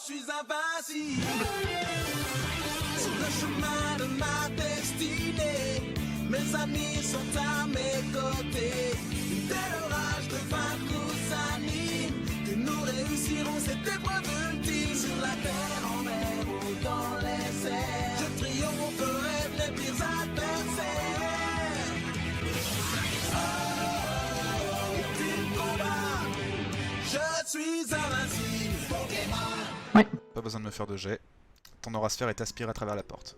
suis invincible. Sur le chemin de ma destinée, mes amis sont à mes côtés. Dès l'orage de vaincre nous anime, que nous réussirons cette épreuve ultime. Sur la terre, en mer ou dans les airs, je triompherai de mes pires adversaires. Oh, ultime combat, je suis invincible. Ouais. Pas besoin de me faire de jet. Ton aurasphère est aspiré à travers la porte.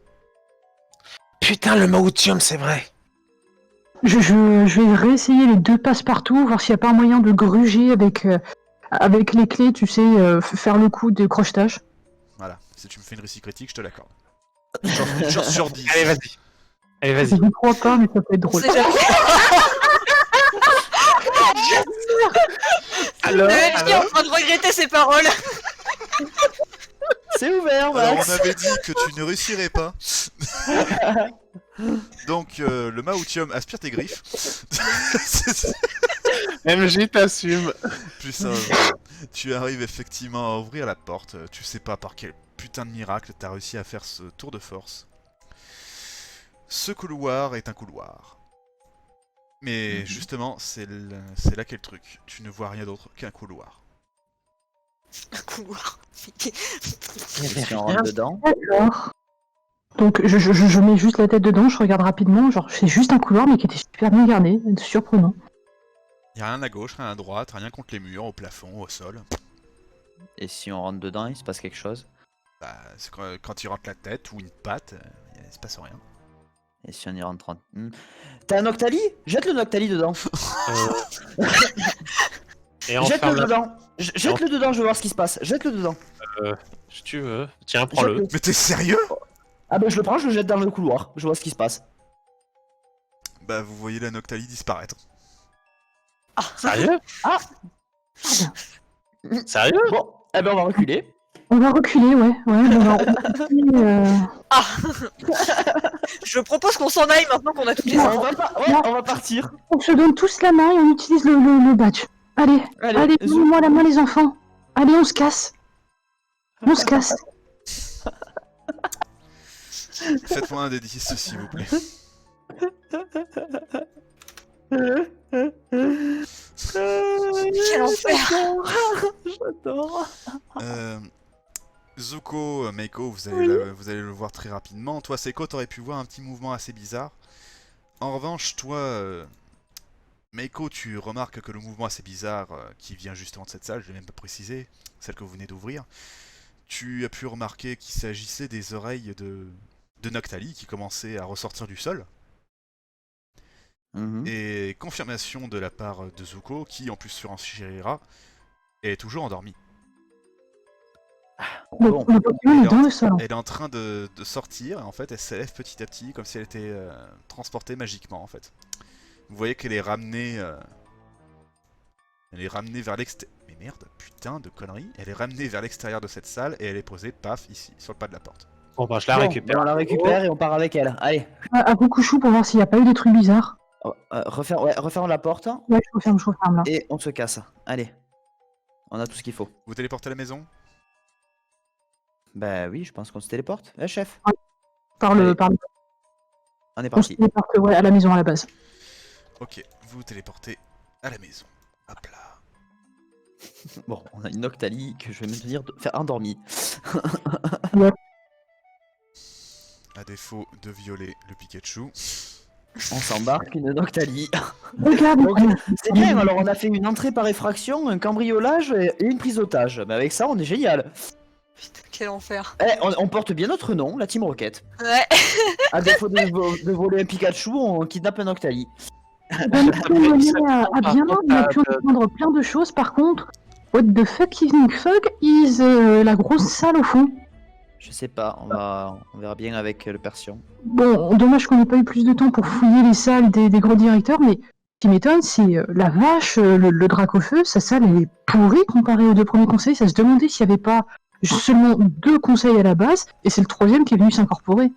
Putain, le Maoutium, c'est vrai. Je vais réessayer les 2 passe-partout, voir s'il n'y a pas un moyen de gruger avec les clés, tu sais, faire le coup de crochetage. Voilà, si tu me fais une réussite critique, je te l'accorde. Genre sur 10. Allez, vas-y. Allez, vas-y. Je ne crois pas, mais ça peut être drôle. C'est jamais... Alors, Le en train de regretter ses paroles. C'est ouvert, Alors Max. on avait dit que tu ne réussirais pas. Donc le Maoutium aspire tes griffes. MJ t'assume. Plus ça, tu arrives effectivement à ouvrir la porte. Tu sais pas par quel putain de miracle t'as réussi à faire ce tour de force. Ce couloir est un couloir. Mais justement, c'est là qu'est le truc. Tu ne vois rien d'autre qu'un couloir. Un couloir. Si on rentre dedans. D'accord. Donc je mets juste la tête dedans, je regarde rapidement, genre c'est juste un couloir mais qui était super bien gardé, surprenant. Y'a rien à gauche, rien à droite, rien contre les murs, au plafond, au sol. Et si on rentre dedans, il se passe quelque chose. Bah, c'est quand tu rentres la tête ou une patte, il se passe rien. Et si on y rentre 30... T'as un Noctali? Jette le Noctali dedans. Et on Jette-le ferme la... dedans. Jette-le dedans, je veux voir ce qui se passe. Jette-le dedans. Si tu veux. Tiens, prends-le. Jette-le. Mais t'es sérieux? Ah bah je le prends, je le jette dans le couloir. Je vois ce qui se passe. Bah, vous voyez la Noctali disparaître. Sérieux? Sérieux? Bon, eh ben on va reculer. On va reculer, ouais, on va reculer, Je propose qu'on s'en aille maintenant qu'on a toutes les infos. On va partir. On se donne tous la main et on utilise le badge. Allez, donnez-moi la main les enfants. Allez, on se casse. On se casse. Faites-moi un des 10, s'il vous plaît. Quel enfer. J'adore. Zuko, Meiko, vous allez le voir très rapidement. Toi, Seiko, t'aurais pu voir un petit mouvement assez bizarre. En revanche, toi, Meiko, tu remarques que le mouvement assez bizarre qui vient justement de cette salle, je l'ai même pas précisé, celle que vous venez d'ouvrir, tu as pu remarquer qu'il s'agissait des oreilles de Noctali qui commençaient à ressortir du sol. Et confirmation de la part de Zuko, qui en plus surenchérira, est toujours endormie. Bon. Le Pokémon est dans le salon. Elle est en train de sortir, et en fait elle s'élève petit à petit, comme si elle était transportée magiquement en fait. Vous voyez qu'elle est ramenée... Elle est ramenée vers l'extérieur... Mais merde, putain de conneries. Elle est ramenée vers l'extérieur de cette salle, et elle est posée, paf, ici, sur le pas de la porte. Bon, bah, je la Bon, récupère. on la récupère et on part avec elle. Allez. À Kukushu pour voir s'il n'y a pas eu des trucs bizarres. Referme la porte Ouais, je referme là. et on se casse. Allez. On a tout ce qu'il faut. Vous téléportez à la maison? Bah oui, je pense qu'on se téléporte. Eh chef, Par Allez. le... on est On se parti. téléporte, ouais, à la maison à la base. Ok, vous téléportez à la maison. Hop là. Bon, on a une Noctali que je vais maintenir faire endormie. À défaut de violer le Pikachu. On s'embarque une Noctali. Regarde, Donc, c'est bien, alors on a fait une entrée par effraction, un cambriolage et une prise d'otage. Mais avec ça, on est génial. Putain, quel enfer. Eh, on porte bien notre nom, la Team Rocket. Ouais. À défaut de voler un Pikachu, on kidnappe un Noctali. on a pu mener à bien, on a pu entendre plein de choses. Par contre, what the fucking fuck is la grosse salle au fond? Je sais pas, on verra bien avec le Persion. Bon, dommage qu'on n'ait pas eu plus de temps pour fouiller les salles des gros directeurs, mais ce qui m'étonne, c'est la vache, le Dracofeu, sa salle elle est pourrie comparée aux 2 premiers conseils. Ça se demandait s'il n'y avait pas seulement 2 conseils à la base, et c'est le 3e qui est venu s'incorporer.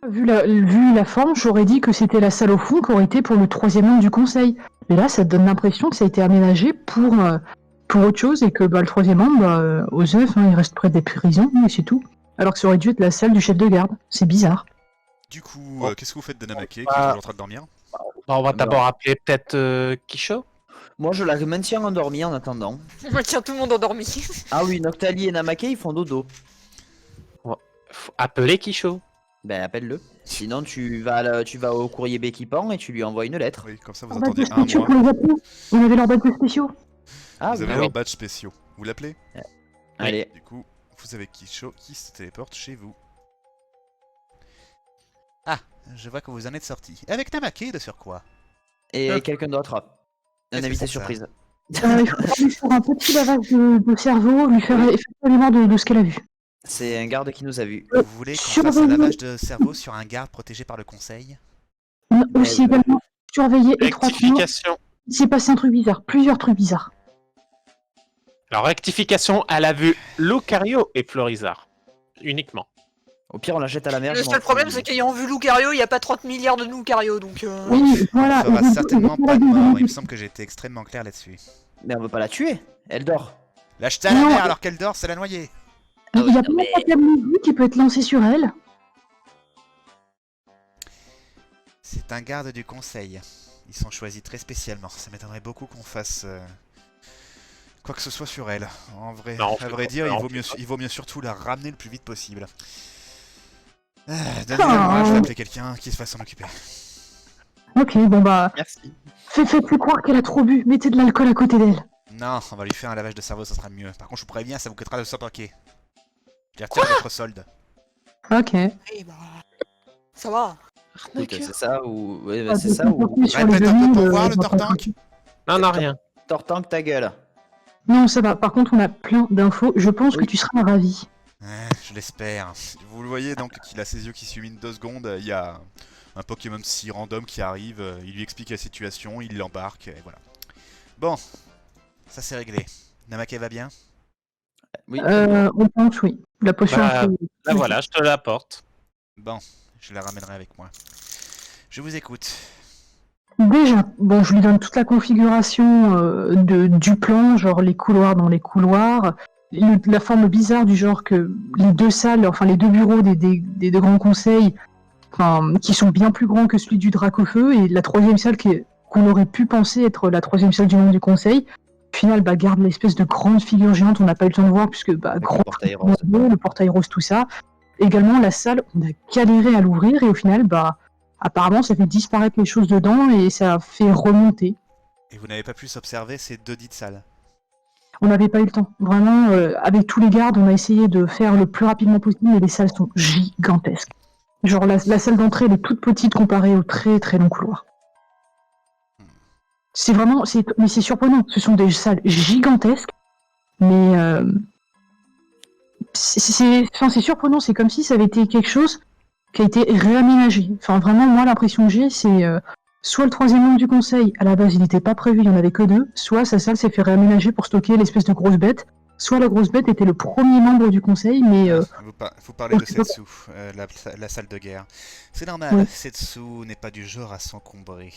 Vu la forme, j'aurais dit que c'était la salle au fond qui aurait été pour le 3e membre du conseil. Mais là, ça te donne l'impression que ça a été aménagé pour pour autre chose et que le troisième membre, Osef, il reste près des prisons, et c'est tout. Alors que ça aurait dû être la salle du chef de garde. C'est bizarre. Du coup, Bon. qu'est-ce que vous faites de Namake qui est Ah. toujours en train de dormir? Bon, on va d'abord appeler peut-être Kisho. Moi, je la maintiens endormie en attendant. On maintient tout le monde endormi. Ah oui, Noctali et Namake, ils font dodo. Faut appeler Kisho. Ben, appelle-le. Sinon, tu vas au courrier Béquipant et tu lui envoies une lettre. Oui, comme ça vous Leur badge attendez un spéciaux mois. pour les appeler. On avait leurs badges spéciaux. Ah Vous oui, avez ah leurs oui. badges spéciaux. Vous l'appelez? Allez. Du coup, vous avez Kisho qui se téléporte chez vous. Ah, je vois que vous en êtes sorti. Avec Namake de surcroît. Et quelqu'un d'autre. Un Qu'est-ce que invité c'est ça surprise. Il faut lui faire un petit lavage de cerveau, lui faire effectivement de ce qu'elle a vu. C'est un garde qui nous a vus. Vous voulez qu'on fasse un lavage de cerveau sur un garde protégé par le conseil? Aussi également surveiller étroitement. Rectification. Il s'est passé un truc bizarre, plusieurs trucs bizarres. Alors, rectification, elle a vu Lucario et Florizard. Uniquement. Au pire, on la jette à la mer. Le je m'en seul fous. problème, c'est qu'ayant vu Lucario, il n'y a pas 30 milliards de Lucario, donc... Oui, voilà. On fera et- certainement et- pas de mort. Il me semble que j'ai été extrêmement clair là-dessus. Mais on veut pas la tuer. Elle dort. Lâche-ta à la Non. mer alors qu'elle dort, c'est la noyer. Il y a non, mais- pas d'amnésie qui peut être lancé sur elle. C'est un garde du conseil. Ils sont choisis très spécialement. Ça m'étonnerait beaucoup qu'on fasse quoi que ce soit sur elle. En vrai, Non, on à fait vrai pas. dire, Non, on il vaut mieux surtout la ramener le plus vite possible. Donnez-la Ah. moi, je vais appeler quelqu'un qui se fasse s'en occuper. Ok, bon Merci. faites-lui croire qu'elle a trop bu, mettez de l'alcool à côté d'elle. Non, on va lui faire un lavage de cerveau, ça sera mieux. Par contre, je vous préviens, ça vous coûtera de 100 paquets. Je retire votre solde. Ok. Eh bah... Ça va. Écoute, c'est ça ou. Ouais, Ah, c'est ça ou. sur les Répète un peu deux pour mille, voir le je vois pas tortank. trop. Non, non, rien. Tortank ta gueule. Non, ça va. Par contre, on a plein d'infos. Je pense que tu seras ravi. Je l'espère. Vous le voyez donc qu'il a ses yeux qui s'illuminent 2 secondes. Il y a un Pokémon si random qui arrive. Il lui explique la situation, il l'embarque et voilà. Bon, Ça c'est réglé. Namake va bien? Oui. On pense, oui. La potion. Bah, c'est- Là, voilà, je te l'apporte. Bon, je la ramènerai avec moi. Je vous écoute. Déjà, bon, je lui donne toute la configuration du plan, genre les couloirs dans les couloirs, la forme bizarre du genre que les deux salles, enfin les deux bureaux des deux grands conseils, enfin, qui sont bien plus grands que celui du Dracofeu, et la troisième salle qu'on aurait pu penser être la troisième salle du monde du conseil. Au final, garde l'espèce de grande figure géante, on n'a pas eu le temps de voir, puisque Avec grand le portail rose. le portail rose, tout ça. Également, la salle, on a galéré à l'ouvrir, et au final, apparemment, ça fait disparaître les choses dedans, et ça fait remonter. Et vous n'avez pas pu s'observer ces deux dites salles? On n'avait pas eu le temps. Vraiment, avec tous les gardes, on a essayé de faire le plus rapidement possible, mais les salles sont gigantesques. Genre, la salle d'entrée, elle est toute petite comparée au très très long couloir. C'est vraiment... Mais c'est surprenant. Ce sont des salles gigantesques, mais... c'est surprenant. C'est comme si ça avait été quelque chose qui a été réaménagé. Enfin, vraiment, moi, l'impression que j'ai, c'est... soit le troisième membre du conseil, à la base, il n'était pas prévu, il n'y en avait que 2, soit sa salle s'est fait réaménager pour stocker l'espèce de grosse bête, soit la grosse bête était le premier membre du conseil, mais... Vous parlez de Setsu, la salle de guerre. C'est normal, Ouais. Setsu n'est pas du genre à s'encombrer.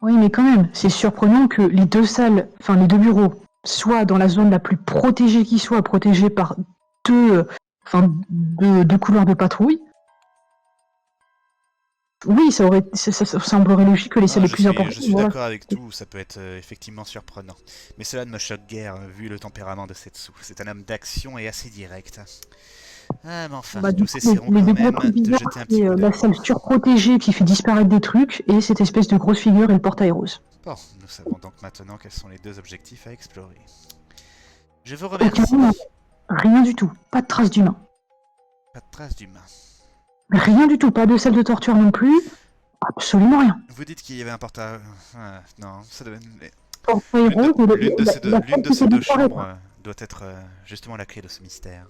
Oui, mais quand même, c'est surprenant que les deux salles, enfin les deux bureaux, soient dans la zone la plus protégée qui soit, protégée par deux couloirs de patrouille. Oui, ça semblerait logique que les salles les plus importantes... Je suis voilà. d'accord avec tout, ça peut être effectivement surprenant. Mais cela ne me choque guère, vu le tempérament de Setsu. C'est un homme d'action et assez direct. Ah, mais enfin, Du nous coup, essaierons les quand deux gros même trucs de bizarres, jeter un c'est petit coup la d'œil. salle surprotégée qui fait disparaître des trucs, et cette espèce de grosse figure et le portail rose. Bon, nous savons donc maintenant quels sont les 2 objectifs à explorer. Je vous remercie. Aucun- Rien du tout, pas de traces d'humain. Pas de traces d'humain. Rien du tout, pas de salle de torture non plus. Absolument rien. Vous dites qu'il y avait un portail... non, ça doit... Portail rose, et L'une de ces deux, la l'une de salle ces qui deux disparaît, chambres quoi. doit être justement la clé de ce mystère.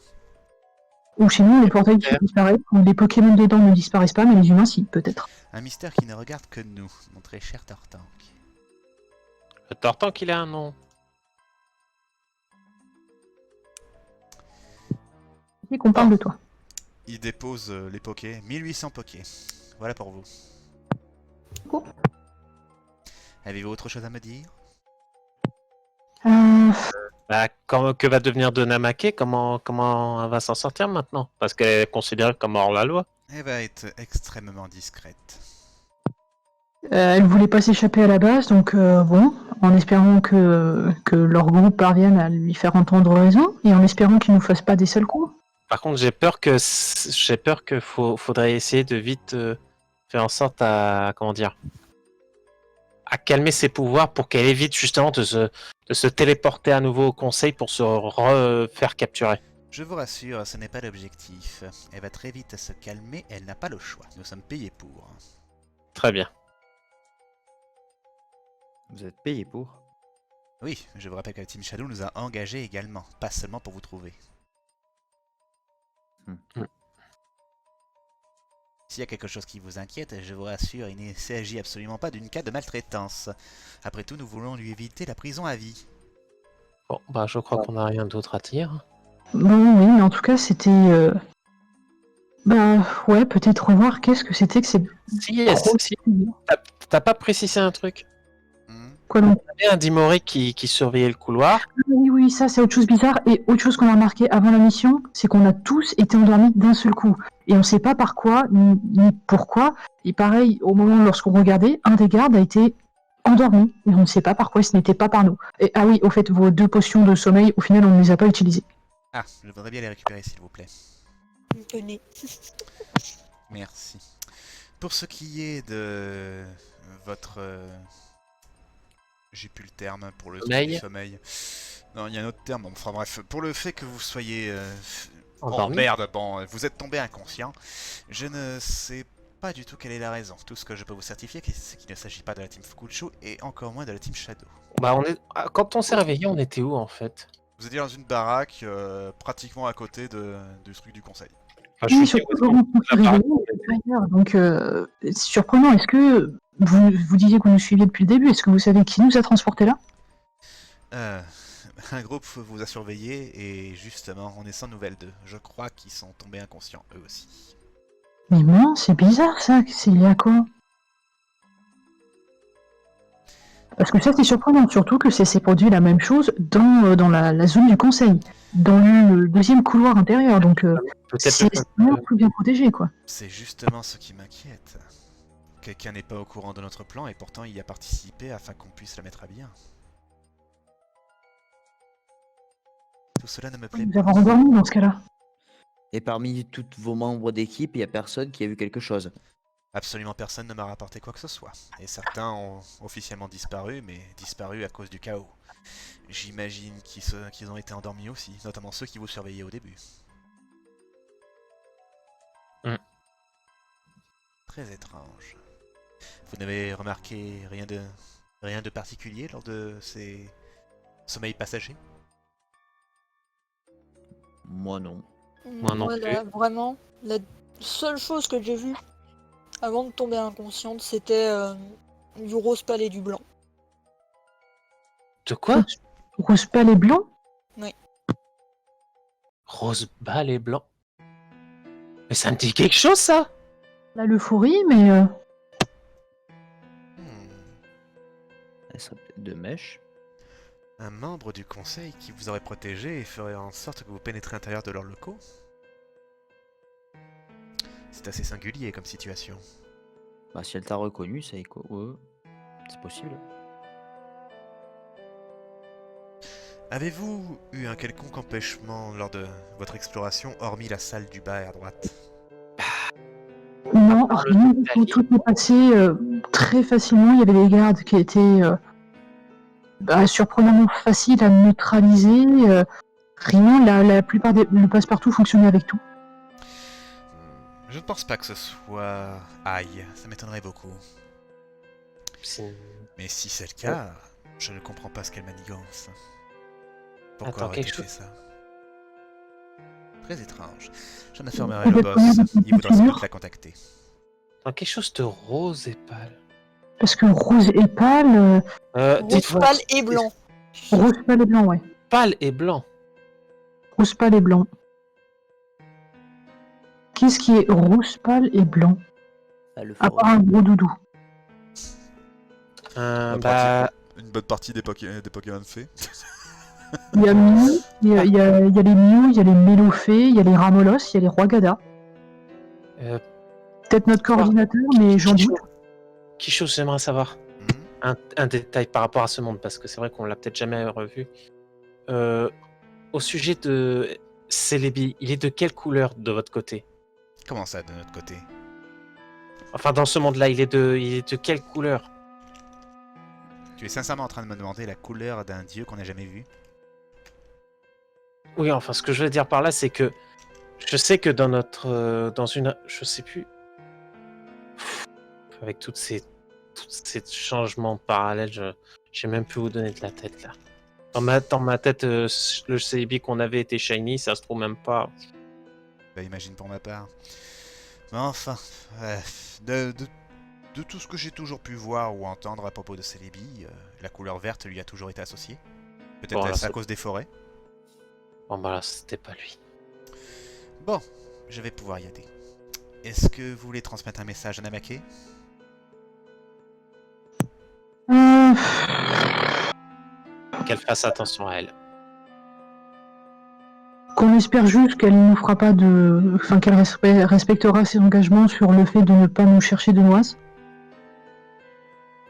Ou sinon, les portails qui disparaissent, ou les Pokémon dedans ne disparaissent pas, mais les humains, si, peut-être. Un mystère qui ne regarde que nous, mon très cher Tortank. Le Tortank, il a un nom. Et qu'on parle de toi. Il dépose les pokés, 1800 pokés. Voilà pour vous. Cool. Avez-vous autre chose à me dire? Que va devenir de Namake? Comment elle va s'en sortir maintenant? Parce qu'elle est considérée comme hors la loi. Elle va être extrêmement discrète. Elle voulait pas s'échapper à la base, donc bon, en espérant que leur groupe parvienne à lui faire entendre raison, et en espérant qu'il nous fasse pas des seuls coups. Par contre, j'ai peur que faudrait essayer de vite faire en sorte à calmer ses pouvoirs pour qu'elle évite justement de se téléporter à nouveau au conseil pour se refaire capturer. Je vous rassure, ce n'est pas l'objectif. Elle va très vite se calmer, elle n'a pas le choix. Nous sommes payés pour. Très bien. Vous êtes payé pour. Oui, je vous rappelle que la Team Shadow nous a engagés également, pas seulement pour vous trouver. S'il y a quelque chose qui vous inquiète, je vous rassure, il ne s'agit absolument pas d'une cas de maltraitance. Après tout, nous voulons lui éviter la prison à vie. Bon, bah je crois qu'on n'a rien d'autre à dire. Bon, oui, mais en tout cas, c'était... Bah, ouais, peut-être revoir qu'est-ce que c'était que ces... Si, t'as pas précisé un truc? Quoi donc? Il y avait un Dimori qui surveillait le couloir. Oui, ça c'est autre chose bizarre. Et autre chose qu'on a remarqué avant la mission, c'est qu'on a tous été endormis d'un seul coup. Et on sait pas par quoi, ni pourquoi. Et pareil, au moment lorsqu'on regardait, un des gardes a été endormi. Et on ne sait pas par quoi, ce n'était pas par nous. Et ah oui, au fait, vos 2 potions de sommeil, au final, on ne les a pas utilisées. Ah, je voudrais bien les récupérer s'il vous plaît. Tenez. Merci. Pour ce qui est de votre... J'ai plus le terme pour le truc du sommeil. Non, il y a un autre terme. Enfin bref, pour le fait que vous soyez... Oh merde, bon, vous êtes tombé inconscient. Je ne sais pas du tout quelle est la raison. Tout ce que je peux vous certifier, c'est qu'il ne s'agit pas de la Team Fukuchu et encore moins de la Team Shadow. Bah quand on s'est réveillé, on était où en fait? Vous étiez dans une baraque pratiquement à côté du truc du conseil. Enfin, Oui, surtout quand on s'est réveillés, on était ailleurs. Donc, c'est surprenant. Est-ce que vous disiez que vous nous suiviez depuis le début? Est-ce que vous savez qui nous a transportés là? Un groupe vous a surveillé et justement, on est sans nouvelles d'eux. Je crois qu'ils sont tombés inconscients, eux aussi. Mais non, c'est bizarre ça. C'est lié à quoi? Parce que ça, c'est surprenant. Surtout que c'est produit la même chose dans la zone du conseil. Dans le deuxième couloir intérieur. Donc, c'est vraiment plus bien protégé, quoi. C'est justement ce qui m'inquiète. Quelqu'un n'est pas au courant de notre plan et pourtant il y a participé afin qu'on puisse la mettre à bien. Tout cela ne me plaît Nous pas. avons endormi dans ce cas-là. Et parmi tous vos membres d'équipe, il n'y a personne qui a vu quelque chose. Absolument personne ne m'a rapporté quoi que ce soit. Et certains ont officiellement disparu, mais disparu à cause du chaos. J'imagine qu'ils ont été endormis aussi, notamment ceux qui vous surveillaient au début. Très étrange. Vous n'avez remarqué rien de particulier lors de ces sommeils passagers? Moi non. Moi non Voilà, vraiment, la seule chose que j'ai vue avant de tomber inconsciente, c'était du rose pâle et du blanc. De quoi? Rose pâle et blanc? Rose pâle et blanc. Mais ça me dit quelque chose ça? Là, l'euphorie, mais... Elle serait peut-être de mèche. Un membre du conseil qui vous aurait protégé et ferait en sorte que vous pénétrez à l'intérieur de leurs locaux? C'est assez singulier comme situation. Bah si elle t'a reconnu, c'est quoi? Ouais, c'est possible. Avez-vous eu un quelconque empêchement lors de votre exploration, hormis la salle du bas à droite? Non, rien du tout. Tout est passé très facilement. Il y avait des gardes qui étaient surprenamment faciles à neutraliser. Rien, la plupart le passe-partout fonctionnait avec tout. Je ne pense pas que ce soit... Aïe, ça m'étonnerait beaucoup. Mais si c'est le cas, je ne comprends pas ce qu'elle manigance. Pourquoi aurait-elle fait ça? Très étrange. J'en informerai le boss, il voudra sans doute la contacter. Dans quelque chose de rose et pâle. Parce que rose et pâle... Rose pâle et blanc. Rose pâle et blanc, ouais. Pâle et blanc. Rose pâle et blanc. Qu'est-ce qui est rose pâle et blanc? À part un gros doudou. Une bonne partie des Pokémon fées. Il y a Mew, il y a les Mew, il y a les Mélofées, il y a les Ramolos, il y a les Rois Gada. Euh, Peut-être notre coordinateur, mais j'en doute. Quichot, j'aimerais savoir un détail par rapport à ce monde, parce que c'est vrai qu'on l'a peut-être jamais revu. Au sujet de Celebi, il est de quelle couleur de votre côté? Comment ça, de notre côté? Enfin, dans ce monde-là, il est de quelle couleur? Tu es sincèrement en train de me demander la couleur d'un dieu qu'on n'a jamais vu? Oui, enfin, ce que je veux dire par là, c'est que je sais que dans notre... dans une... Je sais plus... Avec tous ces changements parallèles, je sais même plus où donner de la tête, là. Dans ma tête, le Celebi qu'on avait était shiny, ça se trouve même pas. Bah, imagine pour ma part. Mais enfin, de tout ce que j'ai toujours pu voir ou entendre à propos de Celebi, la couleur verte lui a toujours été associée. Peut-être Bon, là, est-ce à c'est- cause des forêts. Bon, bah là, c'était pas lui. Bon, je vais pouvoir y aller. Est-ce que vous voulez transmettre un message à Namake? Qu'elle fasse attention à elle. Qu'on espère juste qu'elle ne nous fera pas de... Enfin, qu'elle respectera ses engagements sur le fait de ne pas nous chercher de noises.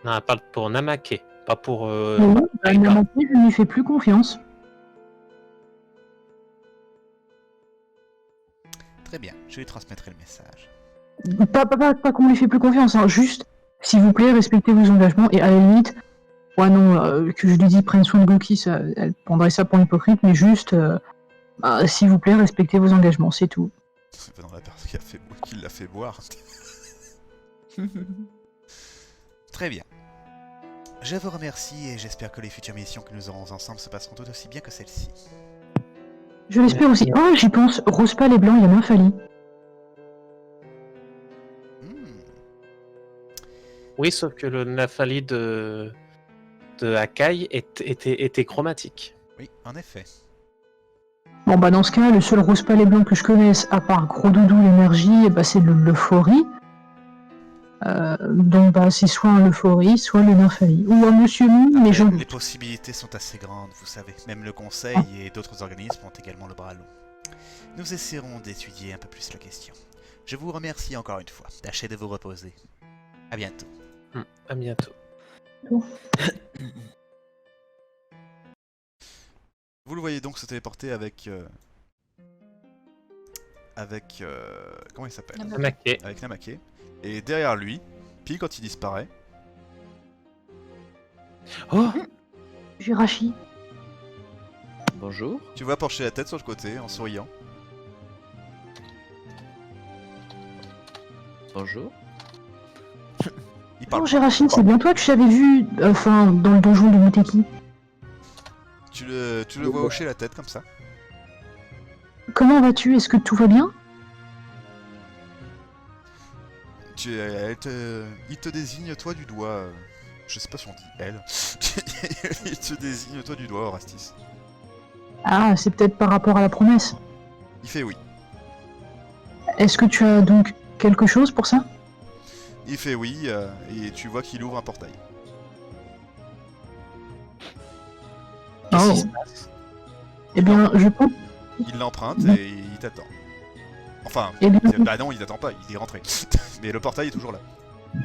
Non, elle parle pour Namake, pas pour... Oui, Aïka. Namake, je ne lui fais plus confiance. Très bien, je lui transmettrai le message. Pas qu'on lui fait plus confiance, hein, juste, s'il vous plaît, respectez vos engagements, et à la limite, ouais non, que je lui dis prenne soin de Goki, elle prendrait ça pour hypocrite, mais juste, s'il vous plaît, respectez vos engagements, c'est tout. C'est pas dans la personne qui l'a fait boire. Très bien. Je vous remercie et j'espère que les futures missions que nous aurons ensemble se passeront tout aussi bien que celle-ci. Je l'espère aussi. Oh, j'y pense, rose pâle et blanc, il y a Nymphalie. Oui, sauf que le Nafali de Akai était chromatique. Oui, en effet. Bon bah dans ce cas, le seul rose pâle et blanc que je connaisse, à part Gros Doudou l'énergie, bah, c'est l'euphorie. Donc bah c'est soit l'euphorie, soit le Nymphalie. Ou un Monsieur Mou, mais j'en Les doute. possibilités sont assez grandes, vous savez. Même le conseil et d'autres organismes ont également le bras long. Nous essaierons d'étudier un peu plus la question. Je vous remercie encore une fois. Tâchez de vous reposer. À bientôt. À bientôt. Vous le voyez donc se téléporter avec... comment il s'appelle? Namake. Avec Namake. Et derrière lui, puis quand il disparaît, Oh, Jirachi. Bonjour. tu vois pencher la tête sur le côté en souriant. Bonjour. Il parle. Non, Jirachi, c'est bien toi que j'avais vu, enfin, dans le donjon de Muteki. Tu le vois hocher la tête comme ça. Comment vas-tu? Est-ce que tout va bien? Il te désigne toi du doigt. Je sais pas si on dit elle. Il te désigne toi du doigt, Orastis. Ah, c'est peut-être par rapport à la promesse. Il fait oui. Est-ce que tu as donc quelque chose pour ça? Il fait oui, et tu vois qu'il ouvre un portail. qu'est-ce Oh. qui se passe? Eh bien, je pense... Il l'emprunte Non. et il t'attend. Enfin, Eh bien, bah non, il t'attend pas, il est rentré. Mais le portail est toujours là.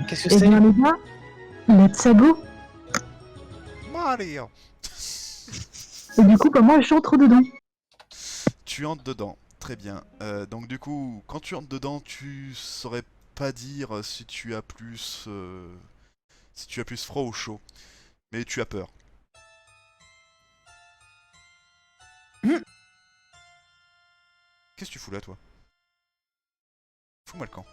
Qu'est-ce que eh c'est? bien les gars, let's go. Mario! Et du coup, bah, moi, j'entre dedans. Tu entres dedans, très bien. Donc du coup, quand tu entres dedans, tu saurais pas dire si tu as plus froid ou chaud, mais tu as peur. Qu'est-ce que tu fous là, toi? Fous-moi le camp.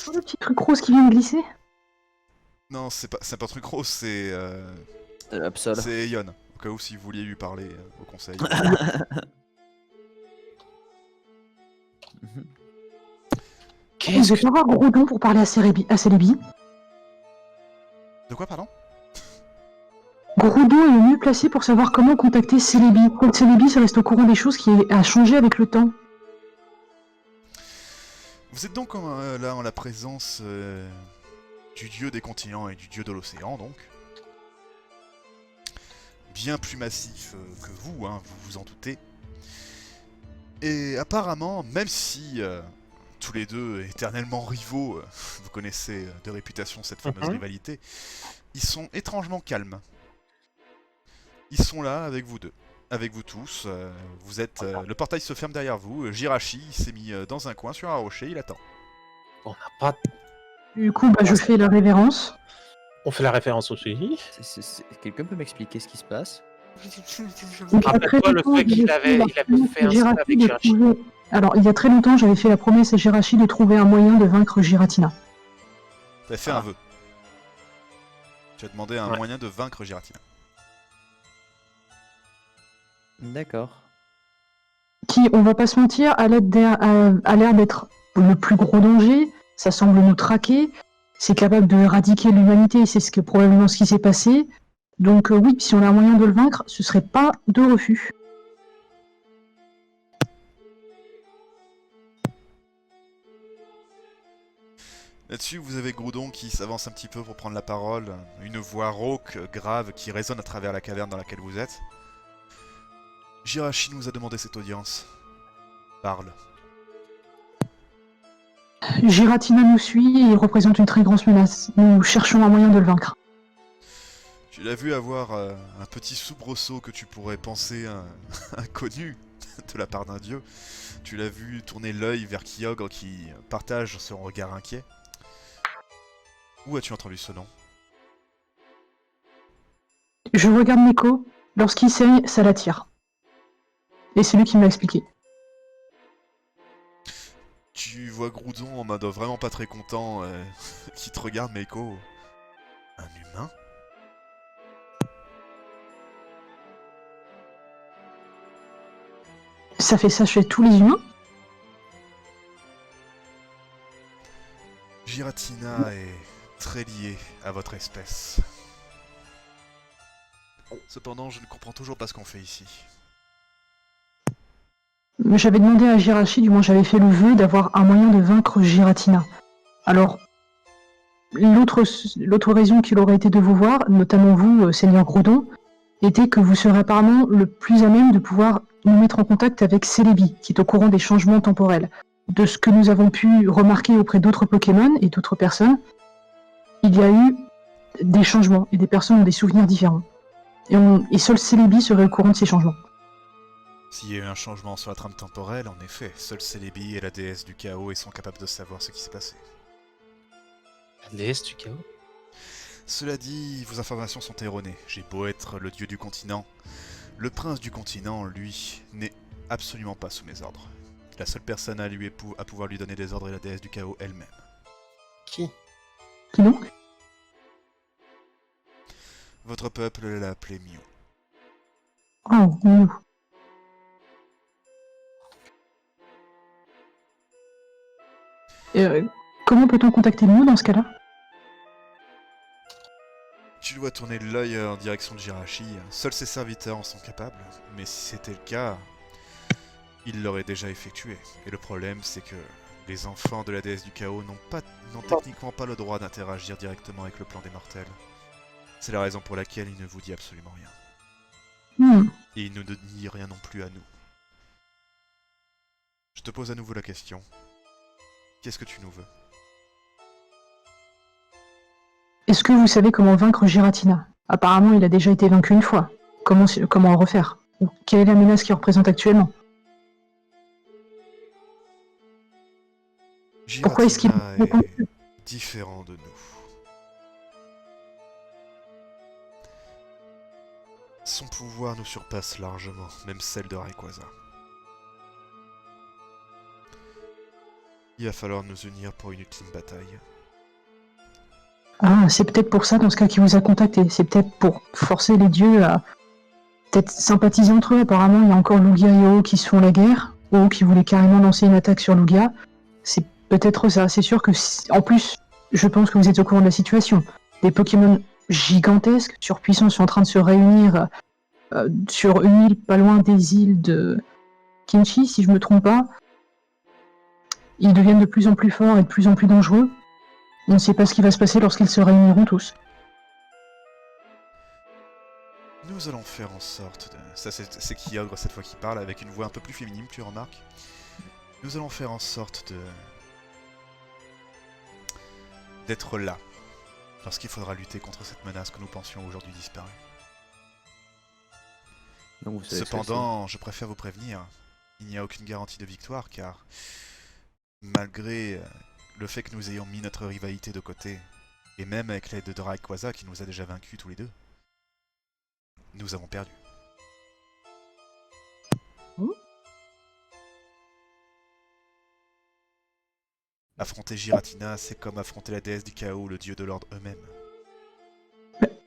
Oh, le petit truc rose qui vient de glisser. Non, c'est pas un truc rose, c'est Absol. c'est Eon. Au cas où si vous vouliez lui parler au conseil. Vous Qu'est-ce êtes que... pas voir gros don pour parler à Celebi. De quoi, pardon? Grodon est le mieux placé pour savoir comment contacter Celebi. Quand Celebi se reste au courant des choses qui a changé avec le temps. Vous êtes donc là en la présence du dieu des continents et du dieu de l'océan, donc. bien plus massif que vous, hein, vous vous en doutez. Et apparemment, même si tous les deux éternellement rivaux, vous connaissez de réputation cette fameuse rivalité, ils sont étrangement calmes. Ils sont là avec vous deux, avec vous tous. Vous êtes, le portail se ferme derrière vous. Jirachi s'est mis dans un coin sur un rocher, il attend. On n'a pas. Du coup, je fais la révérence. On fait la référence aussi. Quelqu'un peut m'expliquer ce qui se passe? Donc, Rappelle-toi le fait qu'il avait fait un sort avec Jirachi. Alors, il y a très longtemps, j'avais fait la promesse à Jirachi de trouver un moyen de vaincre Giratina. T'as fait un vœu. Tu as demandé un moyen de vaincre Giratina. D'accord. Qui, on va pas se mentir, a l'air d'être le plus gros danger. Ça semble nous traquer. C'est capable de éradiquer l'humanité. C'est probablement ce qui s'est passé. Donc oui, si on a un moyen de le vaincre, ce serait pas de refus. Là-dessus, vous avez Groudon qui s'avance un petit peu pour prendre la parole. Une voix rauque, grave, qui résonne à travers la caverne dans laquelle vous êtes. Jirachi nous a demandé cette audience. Parle. Giratina nous suit et il représente une très grosse menace. Nous cherchons un moyen de le vaincre. Tu l'as vu avoir un petit soubresaut que tu pourrais penser inconnu de la part d'un dieu. Tu l'as vu tourner l'œil vers Kyogre qui partage son regard inquiet. Où as-tu entendu ce nom? Je regarde Neko. Lorsqu'il saigne, ça l'attire. Et c'est lui qui me l'a expliqué. Tu vois Groudon en mode vraiment pas très content qui te regarde, Meiko. Un humain? Ça fait ça chez tous les humains? Giratina est très liée à votre espèce. Cependant, je ne comprends toujours pas ce qu'on fait ici. J'avais demandé à Jirachi, du moins j'avais fait le vœu d'avoir un moyen de vaincre Giratina. Alors, l'autre raison qu'il aurait été de vous voir, notamment vous, Seigneur Groudon, était que vous serez apparemment le plus à même de pouvoir nous mettre en contact avec Celebi, qui est au courant des changements temporels. De ce que nous avons pu remarquer auprès d'autres Pokémon et d'autres personnes, il y a eu des changements, et des personnes ont des souvenirs différents. Et seul Celebi serait au courant de ces changements. S'il y a eu un changement sur la trame temporelle, en effet, seul Celebi et la déesse du chaos sont capables de savoir ce qui s'est passé. La déesse du chaos? Cela dit, vos informations sont erronées. J'ai beau être le dieu du continent, le prince du continent, lui, n'est absolument pas sous mes ordres. La seule personne à pouvoir lui donner des ordres est la déesse du chaos elle-même. Qui? Qui donc? Votre peuple l'a appelé Mew. Oh, Mew. Comment peut-on contacter Mew dans ce cas-là? Tu dois tourner l'œil en direction de Jirachi. Seuls ses serviteurs en sont capables, mais si c'était le cas, il l'aurait déjà effectué. Et le problème, c'est que les enfants de la déesse du chaos n'ont techniquement pas le droit d'interagir directement avec le plan des mortels. C'est la raison pour laquelle il ne vous dit absolument rien. Et il ne nous dit rien non plus à nous. Je te pose à nouveau la question. Qu'est-ce que tu nous veux? Est-ce que vous savez comment vaincre Giratina? Apparemment, il a déjà été vaincu une fois. Comment en refaire? Ou quelle est la menace qu'il représente actuellement? Pourquoi est-ce qu'il est différent de nous? Son pouvoir nous surpasse largement, même celle de Rayquaza. Il va falloir nous unir pour une ultime bataille. Ah, c'est peut-être pour ça, dans ce cas, qu'il vous a contacté. C'est peut-être pour forcer les dieux à peut-être sympathiser entre eux. Apparemment, il y a encore Lugia et O qui se font la guerre. O qui voulait carrément lancer une attaque sur Lugia. C'est peut-être ça. C'est sûr que, en plus, je pense que vous êtes au courant de la situation. Des Pokémon gigantesques, surpuissants, sont en train de se réunir sur une île pas loin des îles de Kinchi, si je me trompe pas. Ils deviennent de plus en plus forts et de plus en plus dangereux. On ne sait pas ce qui va se passer lorsqu'ils se réuniront tous. Nous allons faire en sorte de... Ça c'est Kyogre cette fois qui parle, avec une voix un peu plus féminine, tu remarques. Nous allons faire en sorte de... d'être là, lorsqu'il faudra lutter contre cette menace que nous pensions aujourd'hui disparue. Donc, vous savez Cependant, je préfère vous prévenir, il n'y a aucune garantie de victoire, car malgré le fait que nous ayons mis notre rivalité de côté, et même avec l'aide de Rayquaza qui nous a déjà vaincus tous les deux, nous avons perdu. Affronter Giratina, c'est comme affronter la déesse du chaos, le dieu de l'ordre eux-mêmes.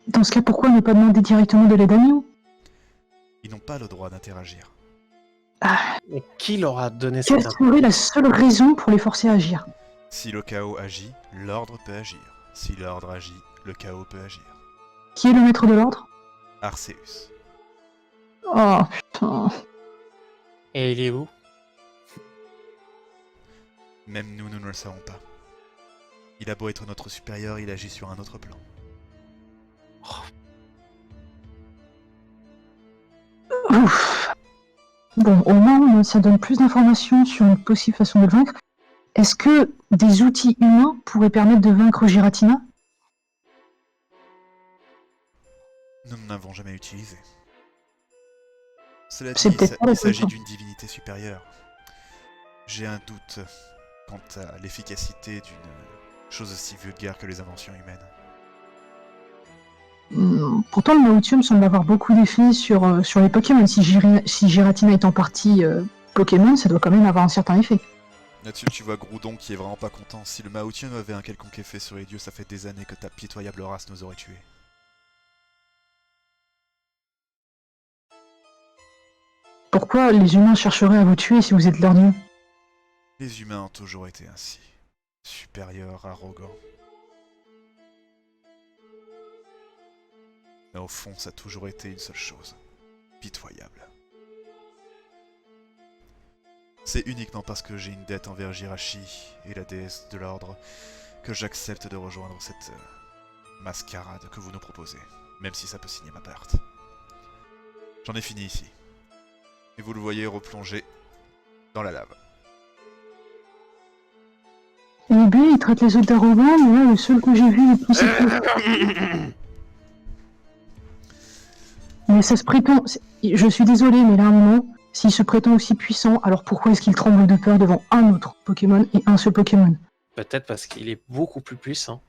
Dans ce cas, pourquoi ne pas demander directement de l'aide à Mew? Ils n'ont pas le droit d'interagir. Mais qui leur a donné Quelle cette serait la seule raison pour les forcer à agir? Si le chaos agit, l'ordre peut agir. Si l'ordre agit, le chaos peut agir. Qui est le maître de l'ordre? Arceus. Oh putain. Et il est où? Même nous, nous ne le savons pas. Il a beau être notre supérieur, il agit sur un autre plan. Ouf. Bon, au moins, ça donne plus d'informations sur une possible façon de le vaincre. Est-ce que des outils humains pourraient permettre de vaincre Giratina? Nous n'en avons jamais utilisé. Cela C'est dit, peut-être pas la il s'agit solution. d'une divinité supérieure. J'ai un doute quant à l'efficacité d'une chose aussi vulgaire que les inventions humaines. Pourtant, le Maotium semble avoir beaucoup d'effets sur les Pokémon. Si Giratina est en partie Pokémon, ça doit quand même avoir un certain effet. Là-dessus, tu vois Groudon qui est vraiment pas content. Si le Maotium avait un quelconque effet sur les dieux, ça fait des années que ta pitoyable race nous aurait tués. Pourquoi les humains chercheraient à vous tuer si vous êtes leur dieu? Les humains ont toujours été ainsi. Supérieurs, arrogants. Mais au fond, ça a toujours été une seule chose. Pitoyable. C'est uniquement parce que j'ai une dette envers Jirachi et la déesse de l'ordre que j'accepte de rejoindre cette mascarade que vous nous proposez, même si ça peut signer ma perte. J'en ai fini ici. Et vous le voyez replonger dans la lave. Au début, il traite les autres d'arrogants, mais là, le seul que j'ai vu est plus Mais ça se prétend... Je suis désolé, mais là, à un moment, s'il se prétend aussi puissant, alors pourquoi est-ce qu'il tremble de peur devant un autre Pokémon et un seul Pokémon? Peut-être parce qu'il est beaucoup plus puissant.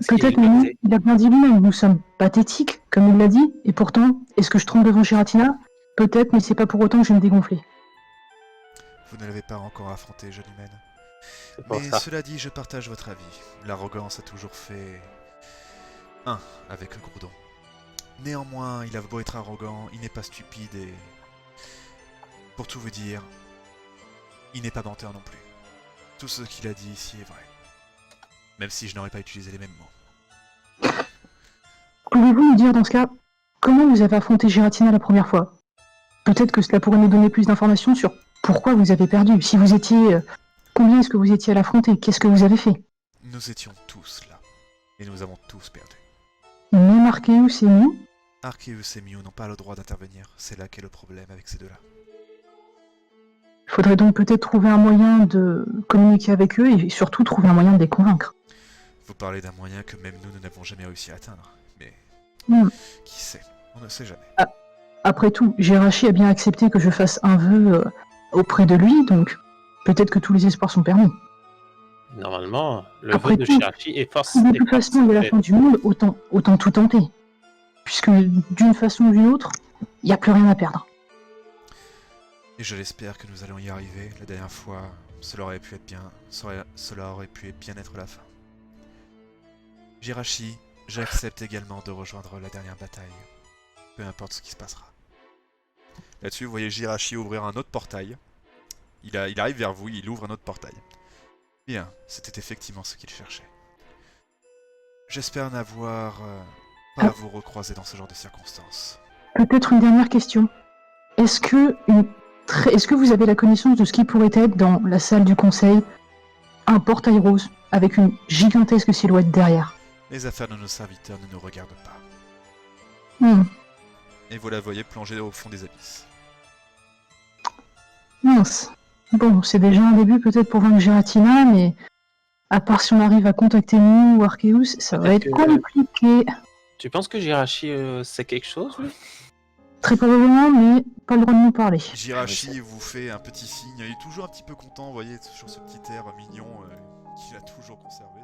Peut-être, mais nous, il a bien dit lui-même, nous sommes pathétiques, comme il l'a dit, et pourtant, est-ce que je tremble devant Giratina? Peut-être, mais c'est pas pour autant que je vais me dégonfler. Vous ne l'avez pas encore affronté, jeune humaine. Mais cela dit, je partage votre avis. L'arrogance a toujours fait... un avec Groudon. Néanmoins, il a beau être arrogant, il n'est pas stupide et... Pour tout vous dire, il n'est pas menteur non plus. Tout ce qu'il a dit ici est vrai. Même si je n'aurais pas utilisé les mêmes mots. Pouvez-vous nous dire, dans ce cas, comment vous avez affronté Giratina la première fois? Peut-être que cela pourrait nous donner plus d'informations sur pourquoi vous avez perdu. Si vous étiez... Combien est-ce que vous étiez à l'affronter? Qu'est-ce que vous avez fait? Nous étions tous là. Et nous avons tous perdu. Même Arceus et Mew? Arceus et Mew n'ont pas le droit d'intervenir. C'est là qu'est le problème avec ces deux-là. Il faudrait donc peut-être trouver un moyen de communiquer avec eux et surtout trouver un moyen de les convaincre. Vous parlez d'un moyen que même nous n'avons jamais réussi à atteindre. Mais... qui sait? On ne sait jamais. Après tout, Jirachi a bien accepté que je fasse un vœu auprès de lui, donc peut-être que tous les espoirs sont permis. Normalement, le Après vœu de tout, Jirachi est force. Si de toute façon il y a la fin du monde, autant tout tenter. Puisque d'une façon ou d'une autre, il n'y a plus rien à perdre. Et je l'espère que nous allons y arriver. La dernière fois, cela aurait pu être bien être la fin. Jirachi, j'accepte également de rejoindre la dernière bataille. Peu importe ce qui se passera. Là-dessus, vous voyez Jirachi ouvrir un autre portail. Il arrive vers vous, il ouvre un autre portail. Bien, c'était effectivement ce qu'il cherchait. J'espère n'avoir pas à vous recroiser dans ce genre de circonstances. Peut-être une dernière question. Est-ce que vous avez la connaissance de ce qui pourrait être dans la salle du conseil un portail rose avec une gigantesque silhouette derrière? Les affaires de nos serviteurs ne nous regardent pas. et vous la voyez plonger au fond des abysses. Mince. Bon, c'est déjà un début peut-être pour vaincre Giratina, mais à part si on arrive à contacter Mew ou Arceus, ça va être compliqué. Tu penses que Jirachi sait quelque chose, lui? Très probablement, mais pas le droit de nous parler. Jirachi vous fait un petit signe, il est toujours un petit peu content, vous voyez, sur ce petit air mignon qu'il a toujours conservé.